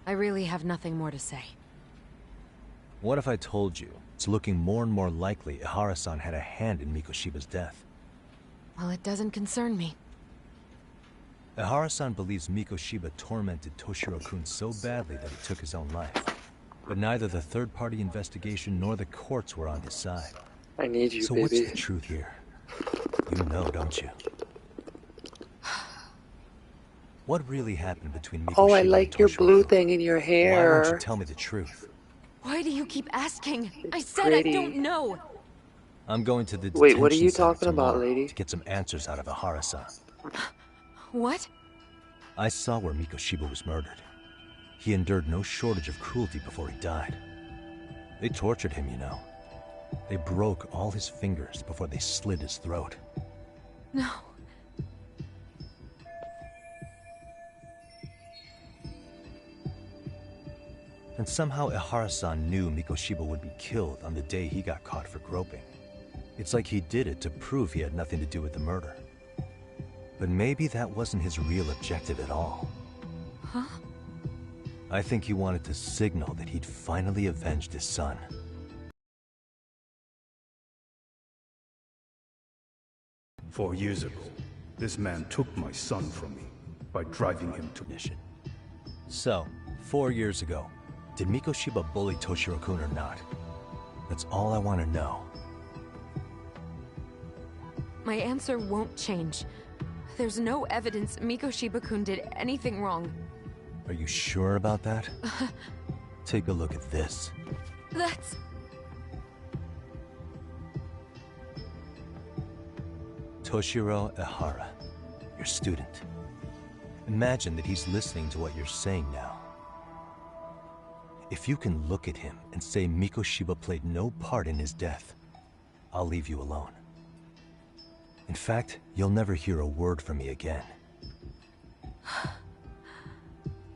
I really have nothing more to say. What if I told you it's looking more and more likely Ihara-san had a hand in Mikoshiba's death? Well, it doesn't concern me. Ihara-san believes Mikoshiba tormented Toshiro-kun so badly that he took his own life. But neither the third-party investigation nor the courts were on his side. I need you, so baby. What's the truth here? You know, don't you? What really happened between Mikoshiba Oh, I and like your Toshiro-kun? blue thing in your hair. Why won't you tell me the truth? Why do you keep asking? I It's said pretty. I don't know. I'm going to the Wait, what are detention you center talking about, tomorrow lady? to get some answers out of Ihara-san. What? I saw where Mikoshiba was murdered. He endured no shortage of cruelty before he died. They tortured him, you know. They broke all his fingers before they slit his throat. No. And somehow Ihara-san knew Mikoshiba would be killed on the day he got caught for groping. It's like he did it to prove he had nothing to do with the murder. But maybe that wasn't his real objective at all. Huh? I think he wanted to signal that he'd finally avenged his son. "4 years ago, this man took my son from me by driving him to mission. So, 4 years ago, did Mikoshiba bully Toshiro-kun or not? That's all I want to know. My answer won't change. There's no evidence Mikoshiba-kun did anything wrong. Are you sure about that? Take a look at this. That's... Toshiro Ihara, your student. Imagine that he's listening to what you're saying now. If you can look at him and say Mikoshiba played no part in his death, I'll leave you alone. In fact, you'll never hear a word from me again.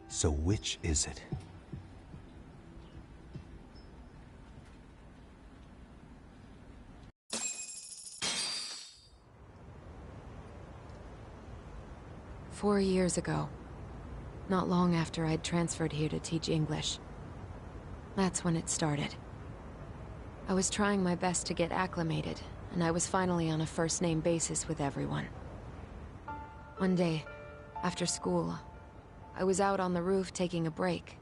So which is it? "4 years ago, not long after I'd transferred here to teach English. That's when it started. I was trying my best to get acclimated, and I was finally on a first-name basis with everyone. One day, after school, I was out on the roof taking a break,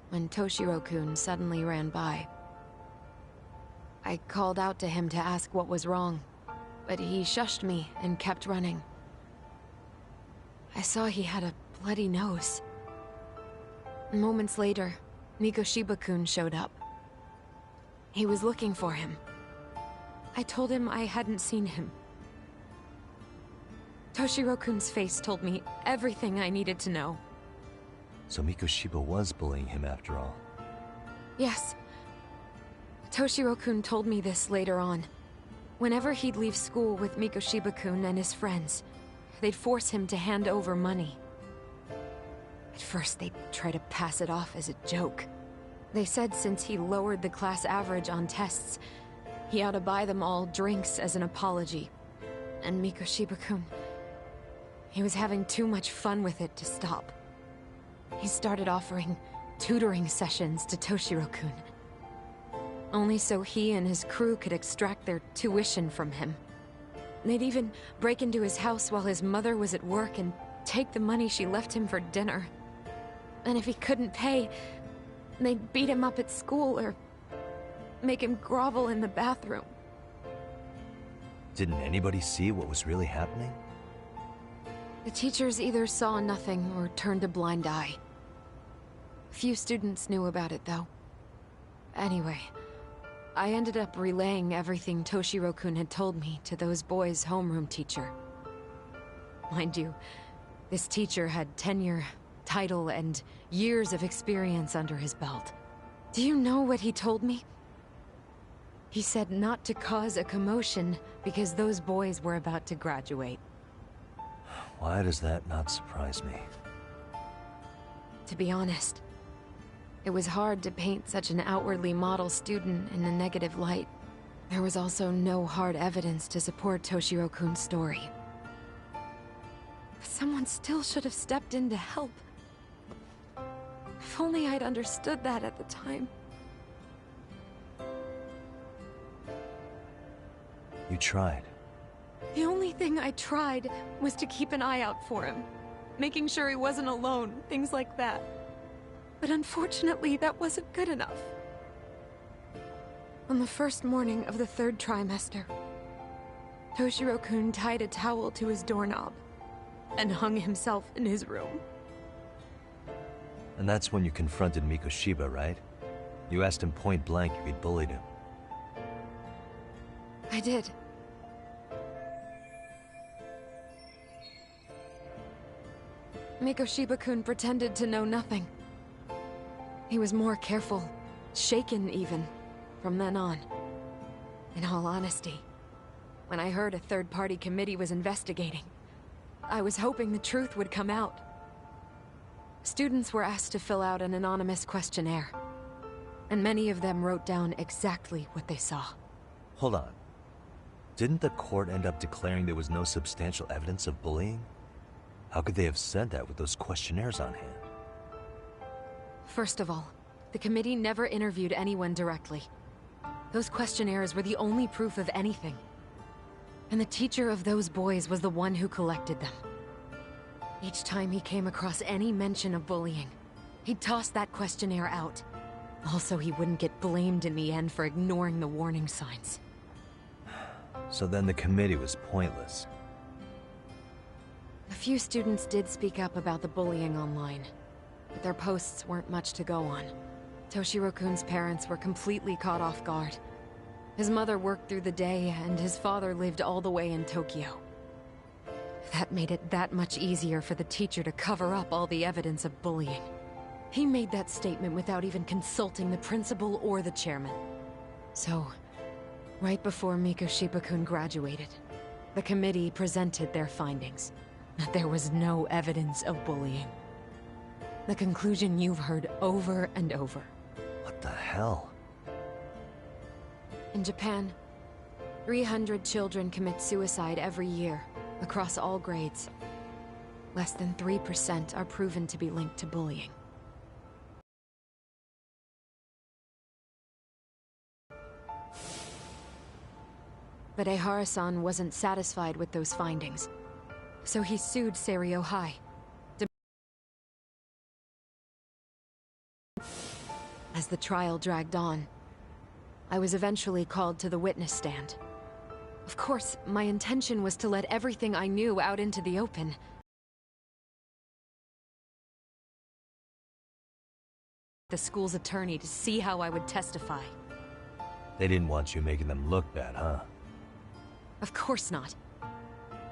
when Toshiro-kun suddenly ran by. I called out to him to ask what was wrong, but he shushed me and kept running. I saw he had a bloody nose. Moments later, Mikoshiba-kun showed up. He was looking for him. I told him I hadn't seen him. Toshiro-kun's face told me everything I needed to know. So Mikoshiba was bullying him after all. Yes. Toshiro-kun told me this later on. Whenever he'd leave school with Mikoshiba-kun and his friends, they'd force him to hand over money. At first, they'd try to pass it off as a joke. They said since he lowered the class average on tests, he ought to buy them all drinks as an apology. And Mikoshiba-kun, he was having too much fun with it to stop. He started offering tutoring sessions to Toshiro-kun. Only so he and his crew could extract their tuition from him. They'd even break into his house while his mother was at work and take the money she left him for dinner. And if he couldn't pay, they'd beat him up at school or make him grovel in the bathroom. Didn't anybody see what was really happening? The teachers either saw nothing or turned a blind eye. Few students knew about it, though. Anyway, I ended up relaying everything Toshiro-kun had told me to those boys' homeroom teacher. Mind you, this teacher had tenure, title, and years of experience under his belt. Do you know what he told me? He said not to cause a commotion because those boys were about to graduate. Why does that not surprise me? To be honest, it was hard to paint such an outwardly model student in a negative light. There was also no hard evidence to support Toshiro-kun's story. But someone still should have stepped in to help. If only I'd understood that at the time. You tried. The only thing I tried was to keep an eye out for him. Making sure he wasn't alone, things like that. But unfortunately, that wasn't good enough. On the first morning of the 3rd trimester, Toshiro-kun tied a towel to his doorknob and hung himself in his room. And that's when you confronted Mikoshiba, right? You asked him point blank if he'd bullied him. I did. Mikoshiba-kun pretended to know nothing. He was more careful, shaken even, from then on. In all honesty, when I heard a third-party committee was investigating, I was hoping the truth would come out. Students were asked to fill out an anonymous questionnaire, and many of them wrote down exactly what they saw. Hold on. Didn't the court end up declaring there was no substantial evidence of bullying? How could they have said that with those questionnaires on hand? First of all, the committee never interviewed anyone directly. Those questionnaires were the only proof of anything. And the teacher of those boys was the one who collected them. Each time he came across any mention of bullying, he'd toss that questionnaire out. Also, he wouldn't get blamed in the end for ignoring the warning signs. So then the committee was pointless. A few students did speak up about the bullying online, but their posts weren't much to go on. Toshiro-kun's parents were completely caught off guard. His mother worked through the day, and his father lived all the way in Tokyo. That made it that much easier for the teacher to cover up all the evidence of bullying. He made that statement without even consulting the principal or the chairman. So, right before Mikoshiba-kun graduated, the committee presented their findings. That there was no evidence of bullying. The conclusion you've heard over and over. What the hell? In Japan, 300 children commit suicide every year, across all grades. Less than 3% are proven to be linked to bullying. But Ehara-san wasn't satisfied with those findings, so he sued Seiryo High. As the trial dragged on, I was eventually called to the witness stand. Of course, my intention was to let everything I knew out into the open. The school's attorney to see how I would testify. They didn't want you making them look bad, huh? Of course not.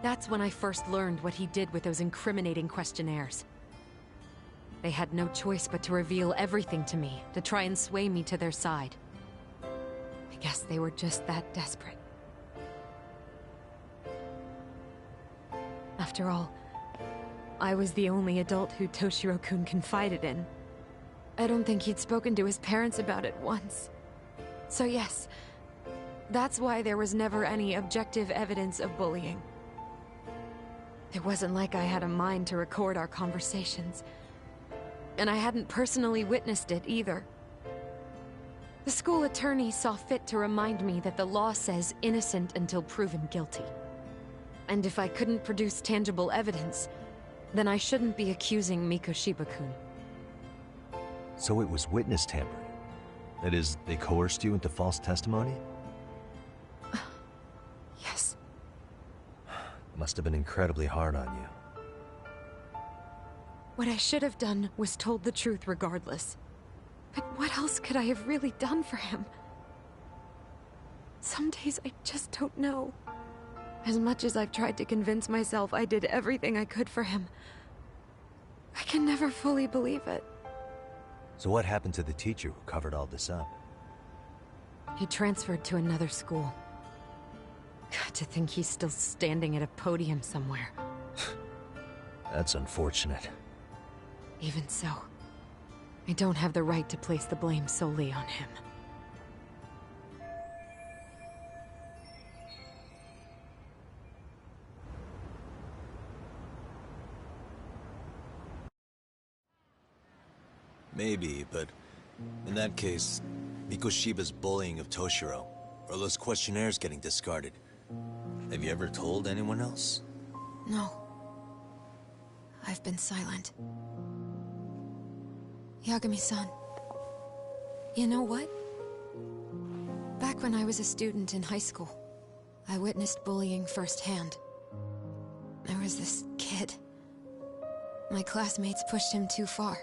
That's when I first learned what he did with those incriminating questionnaires. They had no choice but to reveal everything to me, to try and sway me to their side. I guess they were just that desperate. After all, I was the only adult who Toshiro-kun confided in. I don't think he'd spoken to his parents about it once. So yes, that's why there was never any objective evidence of bullying. It wasn't like I had a mind to record our conversations. And I hadn't personally witnessed it either. The school attorney saw fit to remind me that the law says innocent until proven guilty. And if I couldn't produce tangible evidence, then I shouldn't be accusing Mikoshiba-kun. So it was witness tampering? That is, they coerced you into false testimony? Yes. Must have been incredibly hard on you. What I should have done was told the truth regardless. But what else could I have really done for him? Some days I just don't know. As much as I've tried to convince myself I did everything I could for him, I can never fully believe it. So what happened to the teacher who covered all this up? He transferred to another school. God, to think he's still standing at a podium somewhere. That's unfortunate. Even so, I don't have the right to place the blame solely on him. Maybe, but in that case, Mikoshiba's bullying of Toshiro, or those questionnaires getting discarded. Have you ever told anyone else? No. I've been silent. Yagami-san, you know what? Back when I was a student in high school, I witnessed bullying firsthand. There was this kid. My classmates pushed him too far.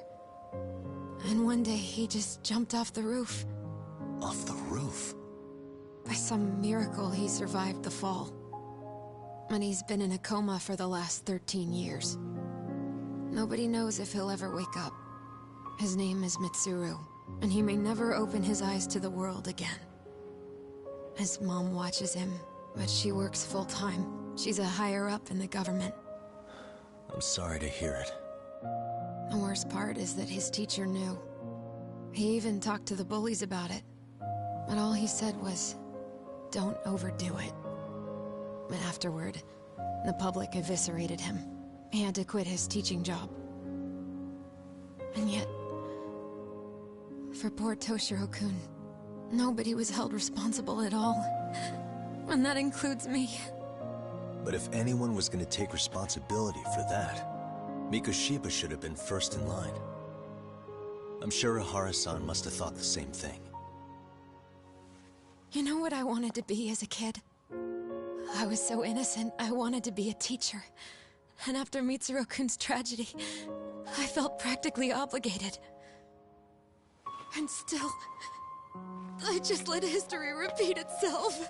And one day he just jumped off the roof. Off the roof? By some miracle, he survived the fall. And he's been in a coma for the last 13 years. Nobody knows if he'll ever wake up. His name is Mitsuru, and he may never open his eyes to the world again. His mom watches him, but she works full-time. She's a higher-up in the government. I'm sorry to hear it. The worst part is that his teacher knew. He even talked to the bullies about it. But all he said was, don't overdo it. But afterward, the public eviscerated him. He had to quit his teaching job. And yet, for poor Toshiro-kun, nobody was held responsible at all. And that includes me. But if anyone was going to take responsibility for that, Mikoshiba should have been first in line. I'm sure Ihara-san must have thought the same thing. You know what I wanted to be as a kid? I was so innocent, I wanted to be a teacher. And after Mitsuru-kun's tragedy, I felt practically obligated. And still, I just let history repeat itself.